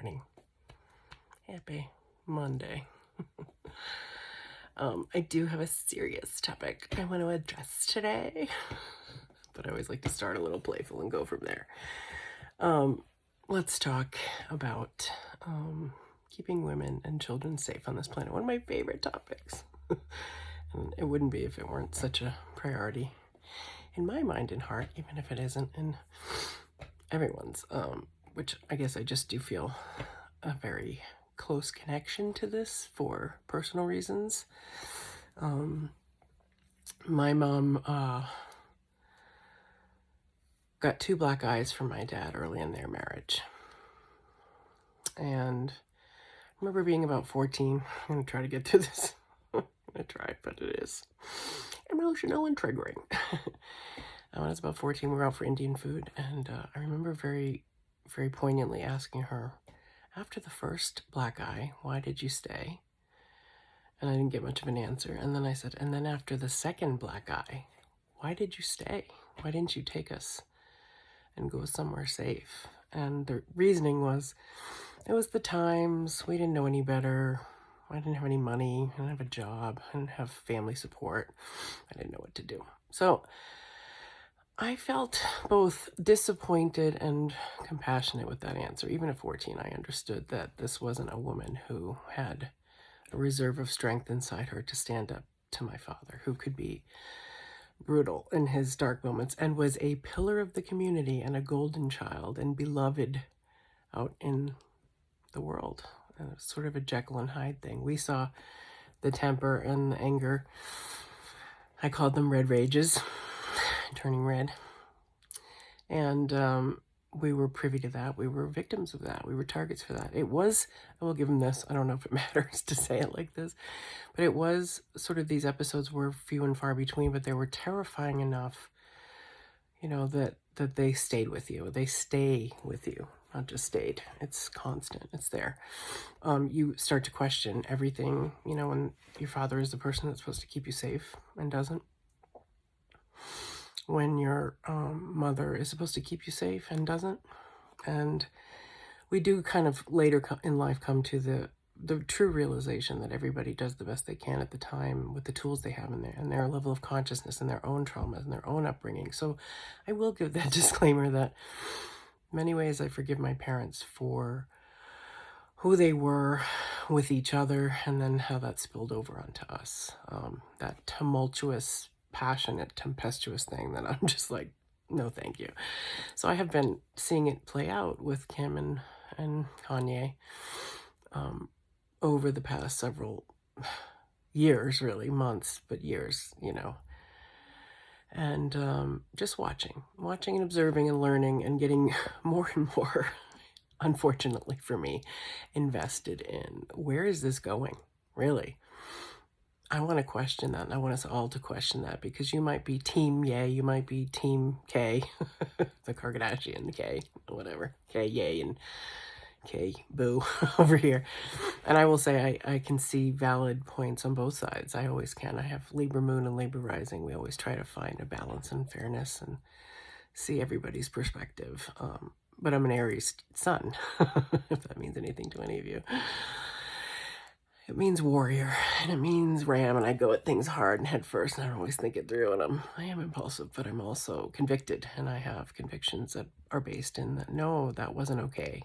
morning. Happy Monday. I do have a serious topic I want to address today, but I always like to start a little playful and go from there. Let's talk about keeping women and children safe on this planet. One of my favorite topics. And it wouldn't be if it weren't such a priority in my mind and heart, even if it isn't in everyone's, which I guess I just do feel a very close connection to this for personal reasons. My mom got 2 black eyes from my dad early in their marriage. And I remember being about 14. I'm going to try to get through this. I'm going to try, but it is emotional and triggering. When I was about 14, we were out for Indian food, and I remember very, very poignantly asking her, after the first black eye, why did you stay? And I didn't get much of an answer. And then I said, and then after the second black eye, why did you stay? Why didn't you take us and go somewhere safe? And the reasoning was, it was the times, we didn't know any better. I didn't have any money, I didn't have a job, I didn't have family support. I didn't know what to do. So I felt both disappointed and compassionate with that answer. Even at 14, I understood that this wasn't a woman who had a reserve of strength inside her to stand up to my father, who could be brutal in his dark moments and was a pillar of the community and a golden child and beloved out in the world. And it was sort of a Jekyll and Hyde thing. We saw the temper and the anger. I called them red rages, turning red. And we were privy to that. We were victims of that. We were targets for that. It was, I will give them this, I don't know if it matters to say it like this, but it was sort of, these episodes were few and far between, but they were terrifying enough, that they stayed with you. They stay with you, not just stayed. It's constant. It's there. You start to question everything, when your father is the person that's supposed to keep you safe and doesn't. When your mother is supposed to keep you safe and doesn't. And we do kind of later in life come to the true realization that everybody does the best they can at the time with the tools they have in there and their level of consciousness and their own traumas and their own upbringing. So I will give that disclaimer that in many ways I forgive my parents for who they were with each other and then how that spilled over onto us. That tumultuous, passionate, tempestuous thing that I'm just like, no, thank you. So I have been seeing it play out with Kim and Kanye over the past several years, really, months, but years, and just watching and observing and learning and getting more and more, unfortunately for me, invested in where is this going, really? I want to question that, and I want us all to question that, because you might be team yay, you might be team K, the Kardashian K, whatever, K yay and K boo over here. And I will say I can see valid points on both sides. I always can. I have Libra moon and Libra rising. We always try to find a balance and fairness and see everybody's perspective. But I'm an Aries Son, if that means anything to any of you. It means warrior, and it means ram, and I go at things hard and head first, and I don't always think it through, and I am impulsive, but I'm also convicted, and I have convictions that are based in that, no, that wasn't okay.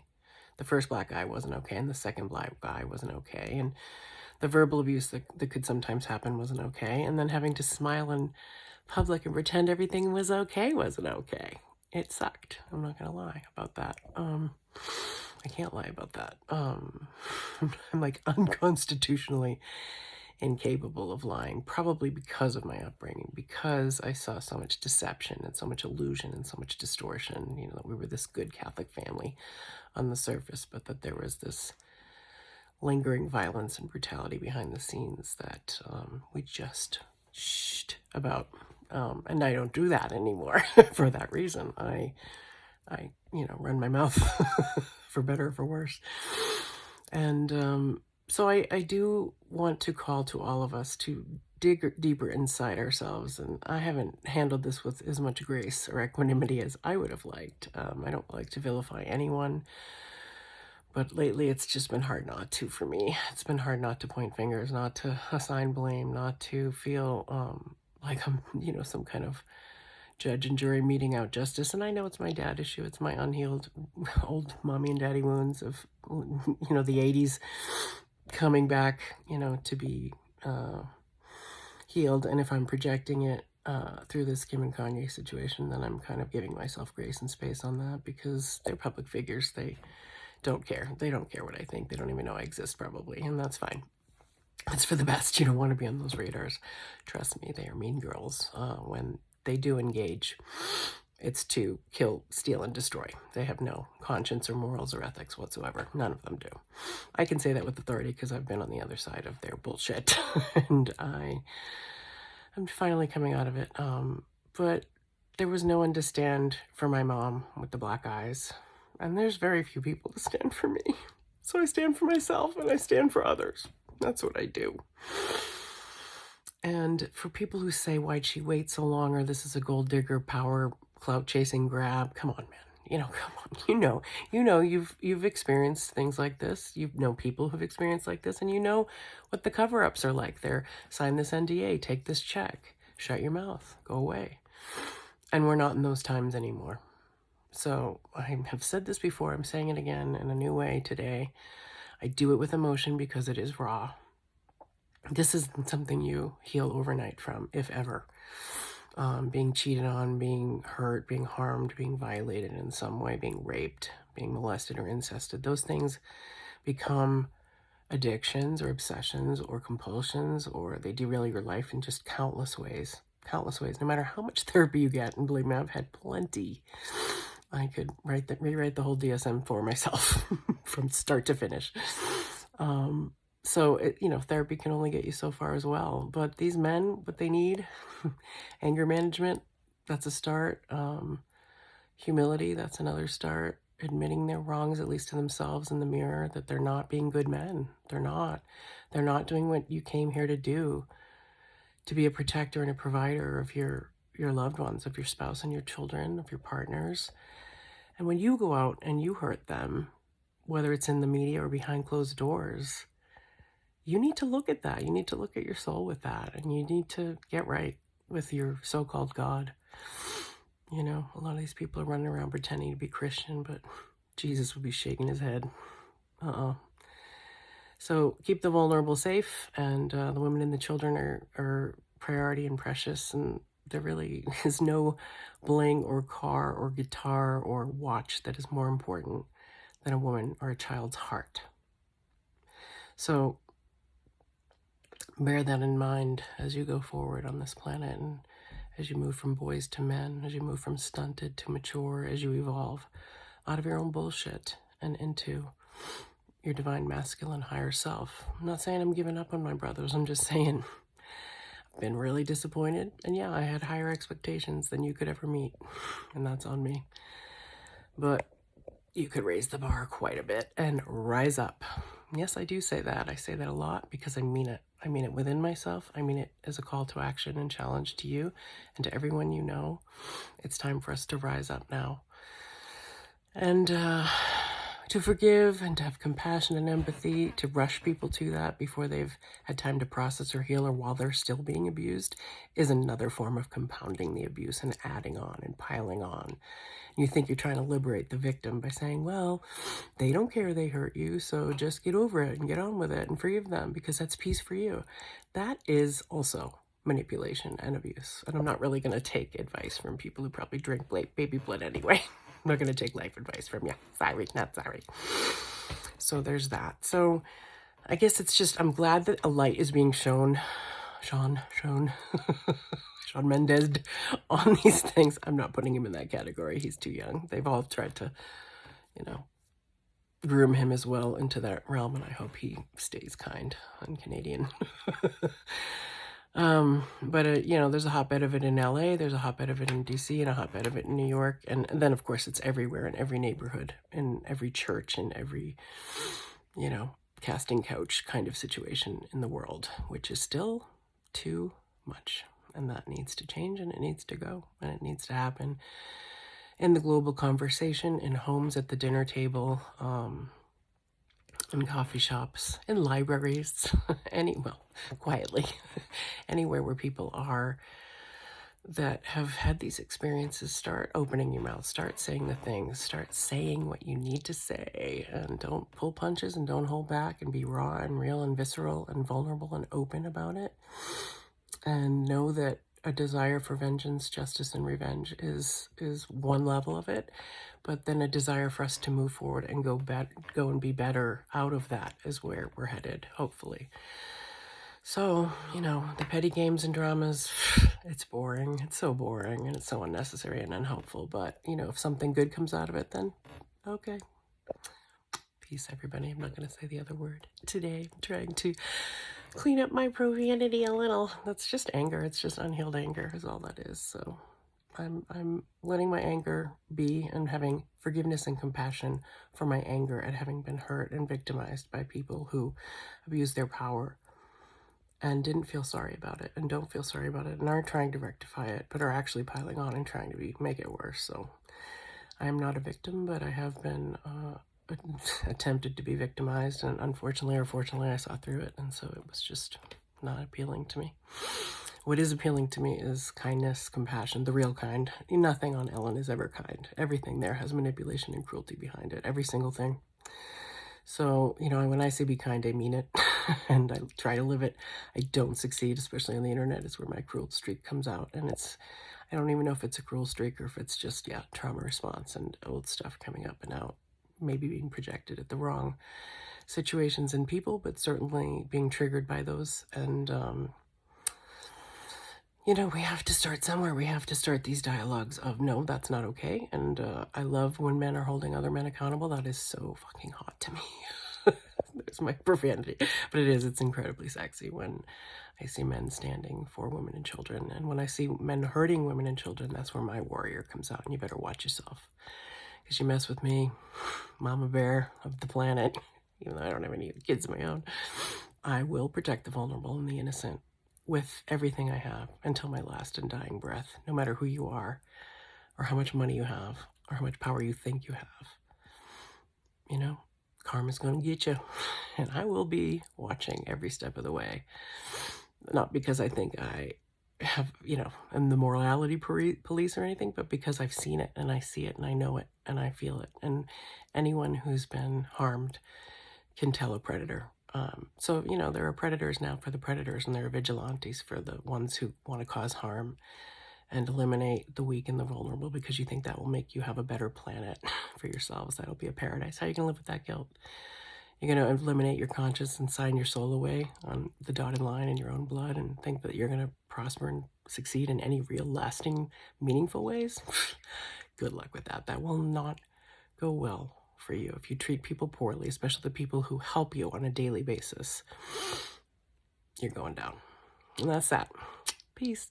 The first black guy wasn't okay, and the second black guy wasn't okay, and the verbal abuse that could sometimes happen wasn't okay, and then having to smile in public and pretend everything was okay wasn't okay. It sucked. I'm not going to lie about that. I can't lie about that. I'm like unconstitutionally incapable of lying, probably because of my upbringing, because I saw so much deception and so much illusion and so much distortion, that we were this good Catholic family on the surface, but that there was this lingering violence and brutality behind the scenes that we just about. And I don't do that anymore for that reason. I run my mouth for better or for worse. And so I do want to call to all of us to dig deeper inside ourselves. And I haven't handled this with as much grace or equanimity as I would have liked. I don't like to vilify anyone, But lately it's just been hard not to for me. It's been hard not to point fingers, not to assign blame, not to feel like I'm, some kind of judge and jury meeting out justice. And I know it's my dad issue. It's my unhealed old mommy and daddy wounds of, the 80s coming back, to be healed. And if I'm projecting it through this Kim and Kanye situation, then I'm kind of giving myself grace and space on that, because they're public figures. They don't care. They don't care what I think. They don't even know I exist, probably. And that's fine. It's for the best. You don't want to be on those radars. Trust me, they are mean girls. When they do engage, it's to kill, steal, and destroy. They have no conscience or morals or ethics whatsoever. None of them do. I can say that with authority because I've been on the other side of their bullshit. And I'm finally coming out of it. But there was no one to stand for my mom with the black eyes. And there's very few people to stand for me. So I stand for myself and I stand for others. That's what I do. And for people who say, why'd she wait so long, or this is a gold digger power clout chasing grab, come on, man. Come on. You've experienced things like this. You know people who've experienced like this, and you know what the cover-ups are like. They're sign this NDA, take this check, shut your mouth, go away. And we're not in those times anymore. So I have said this before, I'm saying it again in a new way today. I do it with emotion because it is raw. This isn't something you heal overnight from, if ever. Being cheated on, being hurt, being harmed, being violated in some way, being raped, being molested or incested. Those things become addictions or obsessions or compulsions, or they derail your life in just countless ways. Countless ways, no matter how much therapy you get. And believe me, I've had plenty. I could rewrite the whole DSM-4 myself from start to finish. So, therapy can only get you so far as well. But these men, what they need, anger management, that's a start. Humility, that's another start. Admitting their wrongs, at least to themselves in the mirror, that they're not being good men. They're not. They're not doing what you came here to do, to be a protector and a provider of your loved ones, of your spouse and your children, of your partners. And when you go out and you hurt them, whether it's in the media or behind closed doors, you need to look at that. You need to look at your soul with that. And you need to get right with your so-called God. A lot of these people are running around pretending to be Christian, but Jesus would be shaking his head. So keep the vulnerable safe, and the women and the children are priority and precious, and there really is no bling or car or guitar or watch that is more important than a woman or a child's heart. So bear that in mind as you go forward on this planet, and as you move from boys to men, as you move from stunted to mature, as you evolve out of your own bullshit and into your divine masculine higher self. I'm not saying I'm giving up on my brothers. I'm just saying I've been really disappointed. And yeah, I had higher expectations than you could ever meet. And that's on me. But you could raise the bar quite a bit and rise up. Yes, I do say that. I say that a lot because I mean it. I mean it within myself. I mean it as a call to action and challenge to you and to everyone you know. It's time for us to rise up now. And to forgive and to have compassion and empathy, to rush people to that before they've had time to process or heal, or while they're still being abused, is another form of compounding the abuse and adding on and piling on. You think you're trying to liberate the victim by saying, well, they don't care they hurt you, so just get over it and get on with it and forgive them because that's peace for you. That is also manipulation and abuse. And I'm not really going to take advice from people who probably drink baby blood anyway. I'm not going to take life advice from you. Sorry, not sorry. So there's that. So I guess it's just, I'm glad that a light is being shown, Sean Mendez on these things. I'm not putting him in that category. He's too young. They've all tried to, groom him as well into that realm, and I hope he stays kind and Canadian. But there's a hotbed of it in LA, there's a hotbed of it in DC, and a hotbed of it in New York. And then, of course, it's everywhere, in every neighborhood, in every church, in every, casting couch kind of situation in the world, which is still too much. And that needs to change, and it needs to go, and it needs to happen in the global conversation, in homes, at the dinner table, in coffee shops, in libraries, quietly, anywhere where people are that have had these experiences. Start opening your mouth, start saying the things, start saying what you need to say, and don't pull punches and don't hold back, and be raw and real and visceral and vulnerable and open about it. And know that a desire for vengeance, justice, and revenge is one level of it, but then a desire for us to move forward and go and be better out of that is where we're headed, hopefully. So, the petty games and dramas, it's boring. It's so boring, and it's so unnecessary and unhelpful. But, if something good comes out of it, then okay. Peace, everybody. I'm not going to say the other word today. I'm trying to clean up my profanity a little. That's just anger. It's just unhealed anger is all that is. So I'm letting my anger be and having forgiveness and compassion for my anger at having been hurt and victimized by people who abused their power and didn't feel sorry about it and don't feel sorry about it and aren't trying to rectify it, but are actually piling on and trying to make it worse. So I am not a victim, but I have been attempted to be victimized, and unfortunately or fortunately I saw through it, and so it was just not appealing to me. What is appealing to me is kindness, compassion, the real kind. Nothing on Ellen is ever kind. Everything there has manipulation and cruelty behind it, every single thing. So, when I say be kind, I mean it, and I try to live it. I don't succeed, especially on the internet. It's where my cruel streak comes out, and I don't even know if it's a cruel streak or if it's just, trauma response and old stuff coming up and out, maybe being projected at the wrong situations and people, but certainly being triggered by those. And, we have to start somewhere. We have to start these dialogues of, no, that's not okay. And I love when men are holding other men accountable. That is so fucking hot to me. There's my profanity. But it's incredibly sexy when I see men standing for women and children. And when I see men hurting women and children, that's where my warrior comes out. And you better watch yourself. Because you mess with me, mama bear of the planet, even though I don't have any kids of my own, I will protect the vulnerable and the innocent with everything I have until my last and dying breath, no matter who you are, or how much money you have, or how much power you think you have. Karma's going to get you. And I will be watching every step of the way. Not because I think I have, am the morality police or anything, but because I've seen it and I see it and I know it and I feel it. And anyone who's been harmed can tell a predator. So, there are predators now for the predators, and there are vigilantes for the ones who want to cause harm and eliminate the weak and the vulnerable because you think that will make you have a better planet for yourselves. That'll be a paradise. How are you going to live with that guilt? You're going to eliminate your conscience and sign your soul away on the dotted line in your own blood and think that you're going to prosper and succeed in any real, lasting, meaningful ways? Good luck with that. That will not go well for you if you treat people poorly, especially the people who help you on a daily basis. You're going down. And that's that. Peace.